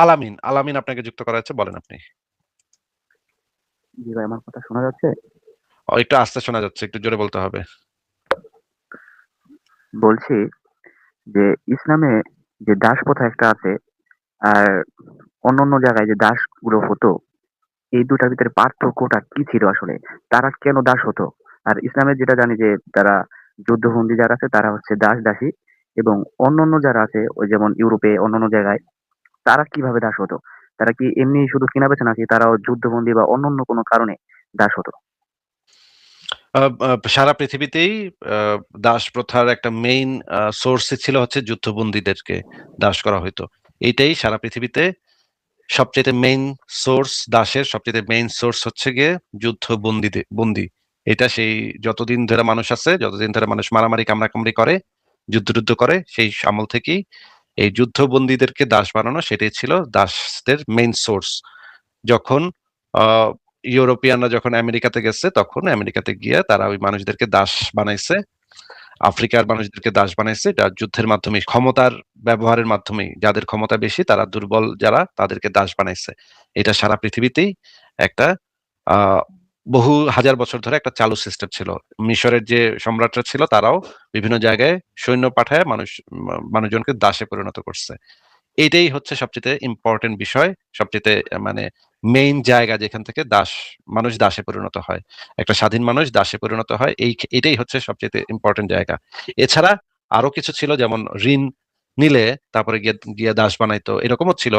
আলামিন, আলামিন আপনাকে যুক্ত করা হচ্ছে, বলেন আপনি। জি ভাই, আমার কথা শোনা যাচ্ছে? একটু আস্তে শোনা যাচ্ছে, একটু জোরে বলতে হবে। বলছি যে ইসলামে যে দাস প্রথা একটা আছে, আর অন্যান্য জায়গায় যে দাসগুলো হতো, এই দুটার ভিতরে পার্থক্যটা কি ছিল আসলে? তারা কেন দাস হতো? আর ইসলামের যেটা জানি যে তারা যুদ্ধবন্দী যারা আছে তারা হচ্ছে দাস দাসী, এবং অন্যান্য যারা আছে ওই যেমন ইউরোপে অন্যান্য জায়গায় তারা কিভাবে দাস হতো? তারা কি এমনি শুধু কেনা বেচা, নাকি তারাও যুদ্ধবন্দী বা অন্যান্য কোনো কারণে দাস হতো? সারা পৃথিবীতেই আহ, দাস প্রথার একটা মেইন সোর্সই ছিল হচ্ছে যুদ্ধবন্দীদেরকে দাস করা হতো। এইটাই সারা পৃথিবীতে সবচেয়ে মেইন সোর্স, দাসের সবচেয়ে মেইন সোর্স হচ্ছে গিয়ে বন্দি। এটা সেই যতদিন ধরে মানুষ আছে, যতদিন ধরে মানুষ মারামারি কামড়াকামড়ি করে, যুদ্ধ করে, সেই আমল থেকেই এই যুদ্ধবন্দীদেরকে দাস বানানো সেটাই ছিল দাসদের মেইন সোর্স। যখন আহ ইউরোপিয়ানরা যখন আমেরিকাতে গেছে, তখন আমেরিকাতে গিয়ে তারা ওই মানুষদেরকে দাস বানাইছে, আফ্রিকার মানুষদেরকে দাস বানাইছে। এটা যুদ্ধের মাধ্যমে, ক্ষমতার ব্যবহারের মাধ্যমে, যাদের ক্ষমতা বেশি তারা দুর্বল যারা তাদেরকে দাস বানাইছে। এটা সারা পৃথিবীতেই একটা আহ বহু হাজার বছর ধরে একটা চালু সিস্টেম ছিল। মিশরের যে সম্রাটরা ছিল তারাও বিভিন্ন জায়গায় সৈন্য পাঠায় মানুষজনকে দাসে পরিণত করছে। এইটাই হচ্ছে সবচেয়ে ইম্পর্টেন্ট বিষয়, সবচেয়ে মানে মেইন জায়গা যেখান থেকে মানুষ দাসে পরিণত হয়, একটা স্বাধীন মানুষ দাসে পরিণত হয়। এটাই হচ্ছে সবচেয়ে ইম্পর্টেন্ট জায়গা। এছাড়া আরো কিছু ছিল, যেমন ঋণ নিলে তারপরে গিয়ে গিয়ে দাস বানাইতো, এরকমও ছিল।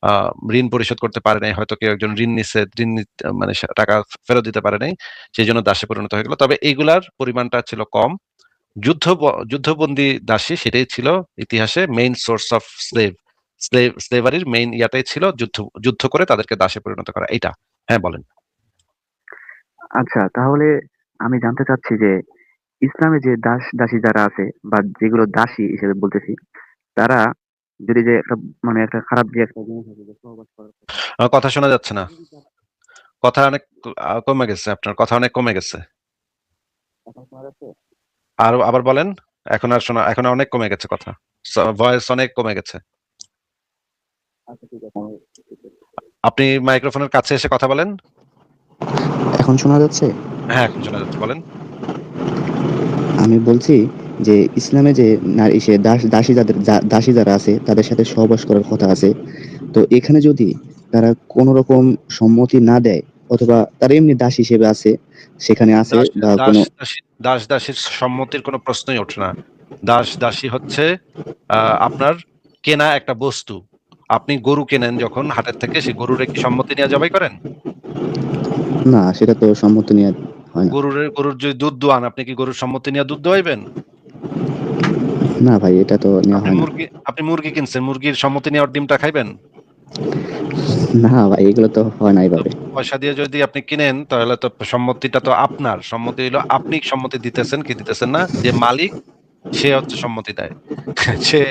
আহ ঋণ পরিশোধ করতে পারে নাই, হয়তো কেউ একজন ঋণ নিছে, মানে টাকা ফেরত দিতে পারে নাই, সেই জন্য দাসে পরিণত হয়ে গেল। তবে এইগুলার পরিমাণটা ছিল কম। যুদ্ধবন্দী দাসী সেটাই ছিল ইতিহাসে মেইন সোর্স অফ স্লেভারির মেইন ইয়াটাই ছিল যুদ্ধ, যুদ্ধ করে তাদেরকে দাসে পরিণত করা। এটা, হ্যাঁ বলেন। আচ্ছা, তাহলে আমি জানতে চাচ্ছি যে ইসলামে যে দাস দাসী যারা আছে বা যেগুলো দাসী হিসেবে বলতেছি, তারা যদি যে একটা মানে একটা খারাপ যে একটা জিনিস আছে যে সহবাস করার কথা, কথা শোনা যাচ্ছে না, এটা যদি কথা অনেক কমে গেছে, আপনার কথা অনেক কমে গেছে। এখন শোনা যাচ্ছে? আর আবার বলেন। এখন আর শোনা, এখন অনেক কমে গেছে কথা, ভয়েস অনেক কমে গেছে। আচ্ছা ঠিক আছে, আমি আপনি মাইক্রোফোনের কাছে এসে কথা বলেন। এখন শোনা যাচ্ছে? হ্যাঁ, এখন শোনা যাচ্ছে, বলেন। আমি বলছি যে ইসলামে যে নারী সে দাসী যাদের দাসী যারা আছে তাদের সাথে সহবাস করার কথা আছে। তো এখানে যদি তারা কোনো রকম সম্মতি না দেয়, অথবা তারা এমনি দাস হিসেবে আছে, সেখানে আছে দাস বা দাস কোনো দাস দাসীর সম্মতির কোনো প্রশ্নই ওঠে না। দাসী হচ্ছে আপনার কেনা একটা বস্তু। আপনি গরু কেনেন যখন হাটের থেকে, সেই গরুর কি সম্মতি নিয়ে জবাই করেন? না, সেটা তো সম্মতি নিয়ে হয় না। গরুর যদি দুধ দোয়ান, আপনি কি গরুর সম্মতি নিয়ে দুধ দোয়াইবেন? না ভাই, এটা তো নেওয়া হয় না। আপনি মুরগি কিনছেন, মুরগির সম্মতি নিয়ে ওর ডিমটা খাইবেন? না ভাই, এগুলো তো হয় না তো এইভাবে। পয়সা দিয়ে যদি আপনি কিনেন, তাহলে তো সম্মতিটা তো আপনার সম্মতি হইলো, আপনি সম্মতি দিতেছেন কি দিতেছেন না, যে মালিক সে হচ্ছে সম্মতি দেয়। সে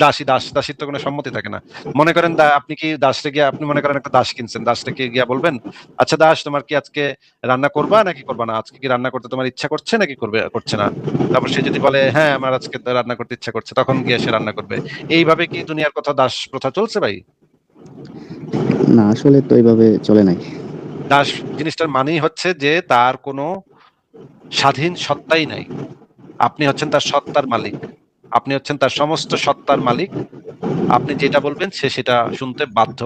দাসীর তো কোনো সম্মতি থাকে না। মনে করেন আপনি কি দাসরে গিয়ে, আপনি মনে করেন একটা দাস কিনছেন, দাসটাকে গিয়া বলবেন, আচ্ছা দাস, তোমার কি আজকে রান্না করবা নাকি করবা না, আজকে কি রান্না করতে তোমার ইচ্ছা করছে নাকি করছে না? তারপর সে যদি বলে হ্যাঁ আমার আজকে তো রান্না করতে ইচ্ছা করছে, তখন গিয়ে সে রান্না করবে। এইভাবে কি দুনিয়ার কথা দাস প্রথা চলছে ভাই? না, আসলে তো এইভাবে চলে নাই। দাস জিনিসটার মানেই হচ্ছে যে তার কোনো স্বাধীন সত্তাই নাই। আপনি হচ্ছেন তার সত্তার মালিক, আপনি হচ্ছেন তার সমস্ত সত্তার মালিক। আপনি যেটা বলবেন সে সেটা শুনতে বাধ্য।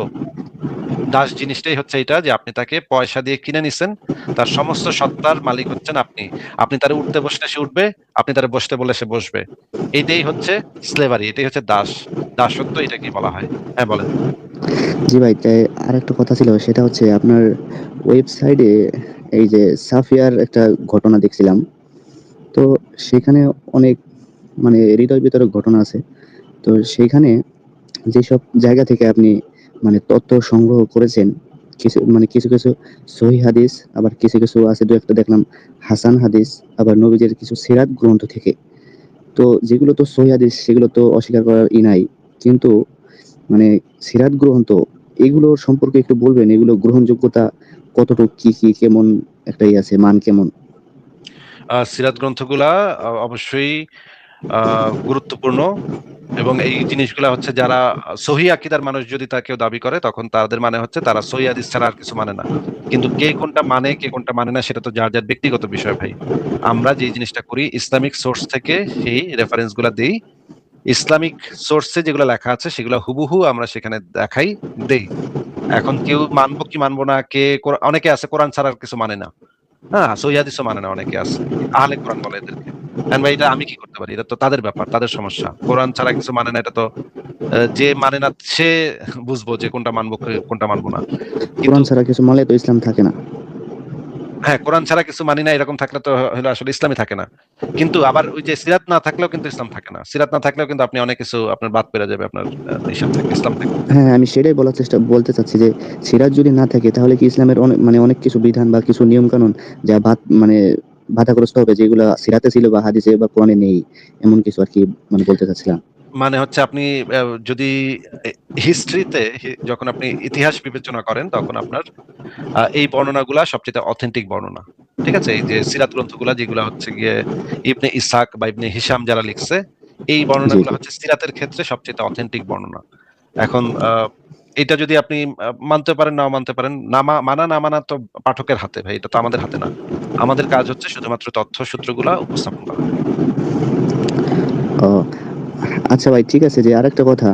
দাস জিনিসটাই হচ্ছে এটা, যে আপনি তাকে পয়সা দিয়ে কিনে নিছেন, তার সমস্ত সত্তার মালিক হচ্ছেন আপনি। আপনি তারে উঠতে বসলে সে উঠবে, আপনি তারে বসতে বলে সে বসবে। এটাই হচ্ছে স্লেভারি, এটাই হচ্ছে দাসত্ব, এটাকে বলা হয়। হ্যাঁ বলেন। জি ভাই, তাই আর একটা কথা ছিল, সেটা হচ্ছে আপনার ওয়েবসাইটে এই যে সাফিয়ার একটা ঘটনা দেখছিলাম। তো সেখানে অনেক মানে হৃদয় বিতরক ঘটনা আছে। তো সেখানে যেসব জায়গা থেকে আপনি মানে তথ্য সংগ্রহ করেছেন, কিছু কিছু সহিহ হাদিস, আবার কিছু কিছু আছে দু একটা দেখলাম হাসান হাদিস, আবার নবীজের কিছু সিরাত গ্রন্থ থেকে। তো যেগুলো তো সহিহ হাদিস সেগুলো তো অস্বীকার করার নাই, কিন্তু মানে সিরাত গ্রন্থ এগুলো সম্পর্কে একটু বলবেন, এগুলো গ্রহণযোগ্যতা কতটুকু, কি কি কেমন একটা আছে, মান কেমন? সিরাত গ্রন্থগুলা অবশ্যই গুরুত্বপূর্ণ এবং এই জিনিসগুলা হচ্ছে যারা সহি আকীদার মানুষ যদি তা কেউ দাবি করে তখন তাদের মানে হচ্ছে তারা সহি হাদিস ছাড়া আর কিছু মানে না। কিন্তু কে কোনটা মানে কে কোনটা মানে না সেটা তো যার যার ব্যক্তিগত বিষয় ভাই। আমরা যে জিনিসটা করি ইসলামিক সোর্স থেকে সেই রেফারেন্স গুলা দেই, ইসলামিক সোর্সে যেগুলো লেখা আছে সেগুলো হুবহু আমরা সেখানে দেখাই, দেই। এখন কেউ মানবো কি মানবো না, অনেকে আছে কোরআন ছাড়া আর কিছু মানে না। হ্যাঁ, সহিহ হাদিসও মানে না অনেকে আছে। আহলে কোরআন বলে এদেরকে। এখন ভাই এটা আমি কি করতে পারি? এটা তো তাদের ব্যাপার, তাদের সমস্যা। কোরআন ছাড়া কিছু মানে না এটা তো যে মানে না সে বুঝবো যে কোনটা মানবো কোনটা মানবো না। কিন্তু কোরআন ছাড়া কিছু মানলে তো ইসলাম থাকে না। হ্যাঁ, কোরআন ছাড়া কিছু মানি না এরকম থাকলে তো হলো আসলে ইসলামই থাকে না। কিন্তু আবার ওই যে সিরাত না থাকলেও কিন্তু ইসলাম থাকে না। সিরাত না থাকলেও কিন্তু আপনি অনেক কিছু আপনার বাদ পড়ে যাবে আপনার হিসাব থেকে, ইসলাম থেকে। হ্যাঁ, আমি সেটাই বলতে চাচ্ছি যে সিরাত যদি না থাকে তাহলে কি ইসলামের অনেক কিছু বিধান বা কিছু নিয়ম কানুন যা বাধাগ্রস্ত হবে, যেগুলা সিরাতে ছিল বা হাদিসে বা কোরআনে নেই, এমন কিছু আর কি বলতে চাচ্ছিলাম। মানে হচ্ছে আপনি যদি হিস্ট্রিতে যখন আপনি ইতিহাস বিবেচনা করেন তখন আপনার এই বর্ণনাগুলা সবচেয়ে অথেন্টিক বর্ণনা। ঠিক আছে? এই যে সিরাত গ্রন্থগুলা যেগুলা হচ্ছে গিয়ে ইবনে ইসহাক বা ইবনে হিশাম যারা লিখছে, এই জি, বর্ণনাগুলো জি। হচ্ছে সিরাতের ক্ষেত্রে সবচেয়ে অথেন্টিক বর্ণনা। এখন এটা যদি আপনি মানতে পারেন নাও মানতে পারেন, মানা না মানা তো পাঠকের হাতে ভাই, এটা তো আমাদের হাতে না। আমাদের কাজ হচ্ছে শুধুমাত্র তথ্য সূত্রগুলা উপস্থাপন করা। ও আচ্ছা ভাই, ঠিক আছে, যে আরেকটা কথা